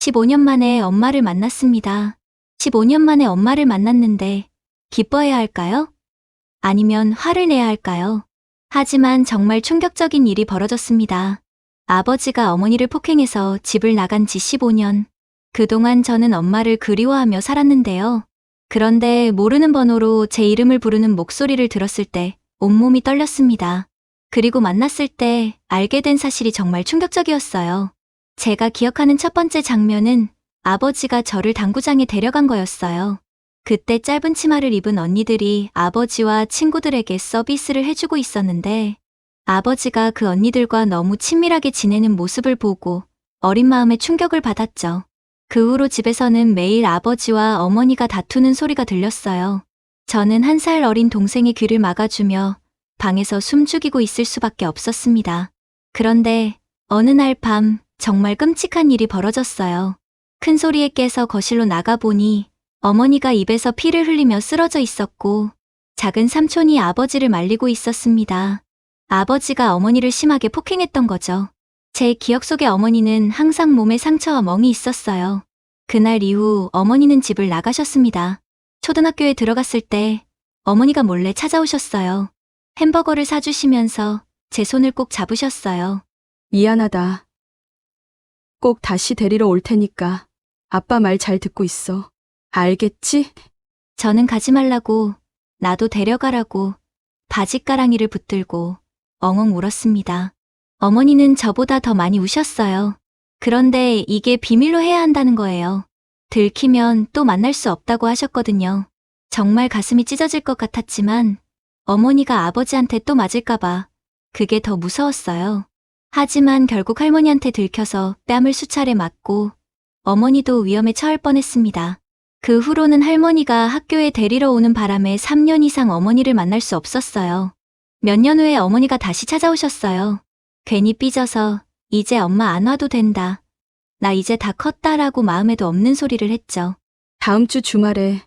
15년 만에 엄마를 만났습니다. 15년 만에 엄마를 만났는데 기뻐해야 할까요? 아니면 화를 내야 할까요? 하지만 정말 충격적인 일이 벌어졌습니다. 아버지가 어머니를 폭행해서 집을 나간 지 15년. 그동안 저는 엄마를 그리워하며 살았는데요. 그런데 모르는 번호로 제 이름을 부르는 목소리를 들었을 때 온몸이 떨렸습니다. 그리고 만났을 때 알게 된 사실이 정말 충격적이었어요. 제가 기억하는 첫 번째 장면은 아버지가 저를 당구장에 데려간 거였어요. 그때 짧은 치마를 입은 언니들이 아버지와 친구들에게 서비스를 해주고 있었는데 아버지가 그 언니들과 너무 친밀하게 지내는 모습을 보고 어린 마음에 충격을 받았죠. 그 후로 집에서는 매일 아버지와 어머니가 다투는 소리가 들렸어요. 저는 1살 어린 동생의 귀를 막아주며 방에서 숨죽이고 있을 수밖에 없었습니다. 그런데 어느 날 밤 정말 끔찍한 일이 벌어졌어요. 큰 소리에 깨서 거실로 나가보니 어머니가 입에서 피를 흘리며 쓰러져 있었고 작은 삼촌이 아버지를 말리고 있었습니다. 아버지가 어머니를 심하게 폭행했던 거죠. 제 기억 속의 어머니는 항상 몸에 상처와 멍이 있었어요. 그날 이후 어머니는 집을 나가셨습니다. 초등학교에 들어갔을 때 어머니가 몰래 찾아오셨어요. 햄버거를 사주시면서 제 손을 꼭 잡으셨어요. 미안하다. 꼭 다시 데리러 올 테니까 아빠 말 잘 듣고 있어. 알겠지? 저는 가지 말라고, 나도 데려가라고 바짓가랑이를 붙들고 엉엉 울었습니다. 어머니는 저보다 더 많이 우셨어요. 그런데 이게 비밀로 해야 한다는 거예요. 들키면 또 만날 수 없다고 하셨거든요. 정말 가슴이 찢어질 것 같았지만 어머니가 아버지한테 또 맞을까봐 그게 더 무서웠어요. 하지만 결국 할머니한테 들켜서 뺨을 수차례 맞고 어머니도 위험에 처할 뻔했습니다. 그 후로는 할머니가 학교에 데리러 오는 바람에 3년 이상 어머니를 만날 수 없었어요. 몇 년 후에 어머니가 다시 찾아오셨어요. 괜히 삐져서 이제 엄마 안 와도 된다. 나 이제 다 컸다라고 마음에도 없는 소리를 했죠. 다음 주 주말에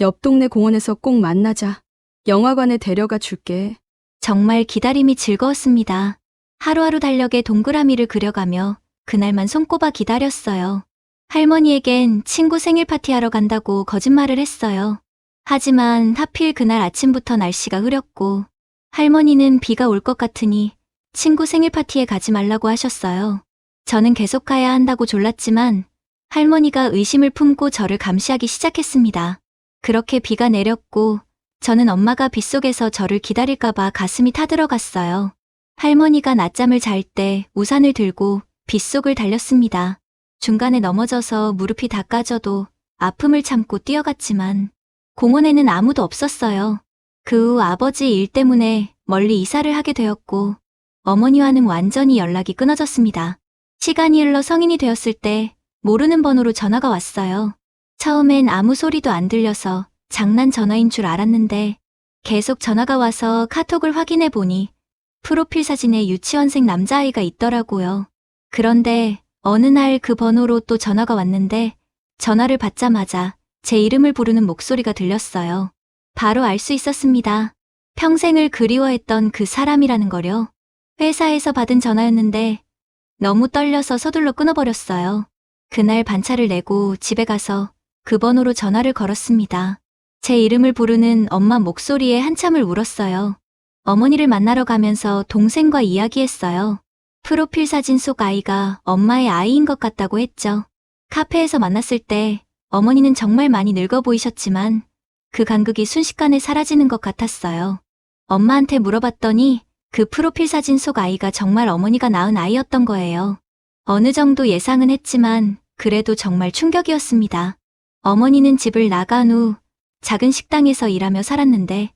옆 동네 공원에서 꼭 만나자. 영화관에 데려가 줄게. 정말 기다림이 즐거웠습니다. 하루하루 달력에 동그라미를 그려가며 그날만 손꼽아 기다렸어요. 할머니에겐 친구 생일 파티하러 간다고 거짓말을 했어요. 하지만 하필 그날 아침부터 날씨가 흐렸고 할머니는 비가 올 것 같으니 친구 생일 파티에 가지 말라고 하셨어요. 저는 계속 가야 한다고 졸랐지만 할머니가 의심을 품고 저를 감시하기 시작했습니다. 그렇게 비가 내렸고 저는 엄마가 빗속에서 저를 기다릴까봐 가슴이 타들어갔어요. 할머니가 낮잠을 잘 때 우산을 들고 빗속을 달렸습니다. 중간에 넘어져서 무릎이 다 까져도 아픔을 참고 뛰어갔지만 공원에는 아무도 없었어요. 그 후 아버지 일 때문에 멀리 이사를 하게 되었고 어머니와는 완전히 연락이 끊어졌습니다. 시간이 흘러 성인이 되었을 때 모르는 번호로 전화가 왔어요. 처음엔 아무 소리도 안 들려서 장난 전화인 줄 알았는데 계속 전화가 와서 카톡을 확인해 보니 프로필 사진에 유치원생 남자아이가 있더라고요. 그런데 어느 날 그 번호로 또 전화가 왔는데 전화를 받자마자 제 이름을 부르는 목소리가 들렸어요. 바로 알 수 있었습니다. 평생을 그리워했던 그 사람이라는 거요. 회사에서 받은 전화였는데 너무 떨려서 서둘러 끊어버렸어요. 그날 반차를 내고 집에 가서 그 번호로 전화를 걸었습니다. 제 이름을 부르는 엄마 목소리에 한참을 울었어요. 어머니를 만나러 가면서 동생과 이야기했어요. 프로필 사진 속 아이가 엄마의 아이인 것 같다고 했죠. 카페에서 만났을 때 어머니는 정말 많이 늙어 보이셨지만 그 간극이 순식간에 사라지는 것 같았어요. 엄마한테 물어봤더니 그 프로필 사진 속 아이가 정말 어머니가 낳은 아이였던 거예요. 어느 정도 예상은 했지만 그래도 정말 충격이었습니다. 어머니는 집을 나간 후 작은 식당에서 일하며 살았는데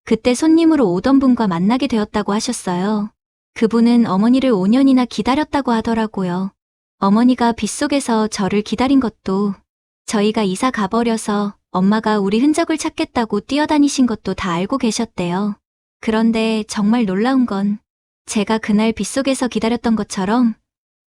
그때 손님으로 오던 분과 만나게 되었다고 하셨어요. 그분은 어머니를 5년이나 기다렸다고 하더라고요. 어머니가 빗속에서 저를 기다린 것도 저희가 이사 가버려서 엄마가 우리 흔적을 찾겠다고 뛰어다니신 것도 다 알고 계셨대요. 그런데 정말 놀라운 건 제가 그날 빗속에서 기다렸던 것처럼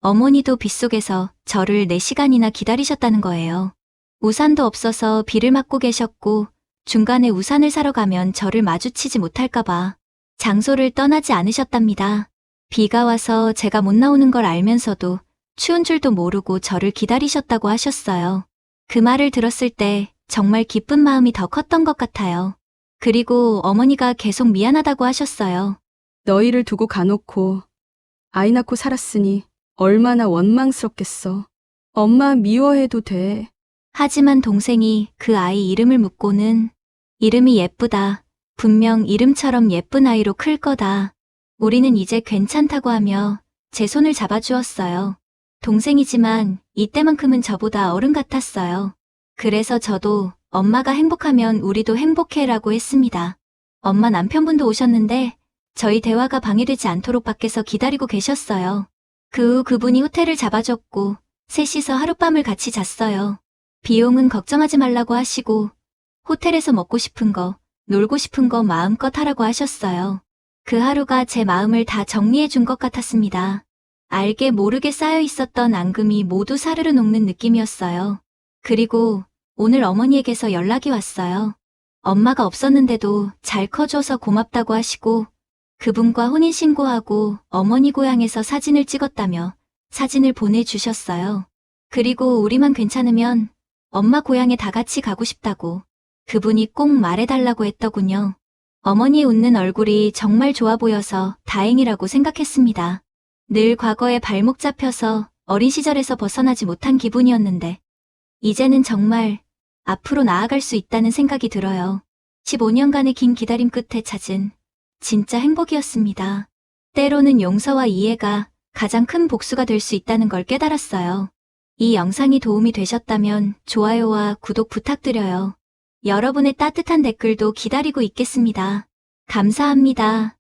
어머니도 빗속에서 저를 4시간이나 기다리셨다는 거예요. 우산도 없어서 비를 맞고 계셨고 중간에 우산을 사러 가면 저를 마주치지 못할까봐 장소를 떠나지 않으셨답니다. 비가 와서 제가 못 나오는 걸 알면서도 추운 줄도 모르고 저를 기다리셨다고 하셨어요. 그 말을 들었을 때 정말 기쁜 마음이 더 컸던 것 같아요. 그리고 어머니가 계속 미안하다고 하셨어요. 너희를 두고 가놓고 아이 낳고 살았으니 얼마나 원망스럽겠어. 엄마 미워해도 돼. 하지만 동생이 그 아이 이름을 묻고는 이름이 예쁘다. 분명 이름처럼 예쁜 아이로 클 거다. 우리는 이제 괜찮다고 하며 제 손을 잡아주었어요. 동생이지만 이때만큼은 저보다 어른 같았어요. 그래서 저도 엄마가 행복하면 우리도 행복해라고 했습니다. 엄마 남편분도 오셨는데 저희 대화가 방해되지 않도록 밖에서 기다리고 계셨어요. 그 후 그분이 호텔을 잡아줬고 셋이서 하룻밤을 같이 잤어요. 비용은 걱정하지 말라고 하시고 호텔에서 먹고 싶은 거, 놀고 싶은 거 마음껏 하라고 하셨어요. 그 하루가 제 마음을 다 정리해 준 것 같았습니다. 알게 모르게 쌓여 있었던 앙금이 모두 사르르 녹는 느낌이었어요. 그리고 오늘 어머니에게서 연락이 왔어요. 엄마가 없었는데도 잘 커줘서 고맙다고 하시고 그분과 혼인신고하고 어머니 고향에서 사진을 찍었다며 사진을 보내주셨어요. 그리고 우리만 괜찮으면 엄마 고향에 다 같이 가고 싶다고 그분이 꼭 말해달라고 했더군요. 어머니의 웃는 얼굴이 정말 좋아 보여서 다행이라고 생각했습니다. 늘 과거에 발목 잡혀서 어린 시절에서 벗어나지 못한 기분이었는데 이제는 정말 앞으로 나아갈 수 있다는 생각이 들어요. 15년간의 긴 기다림 끝에 찾은 진짜 행복이었습니다. 때로는 용서와 이해가 가장 큰 복수가 될 수 있다는 걸 깨달았어요. 이 영상이 도움이 되셨다면 좋아요와 구독 부탁드려요. 여러분의 따뜻한 댓글도 기다리고 있겠습니다. 감사합니다.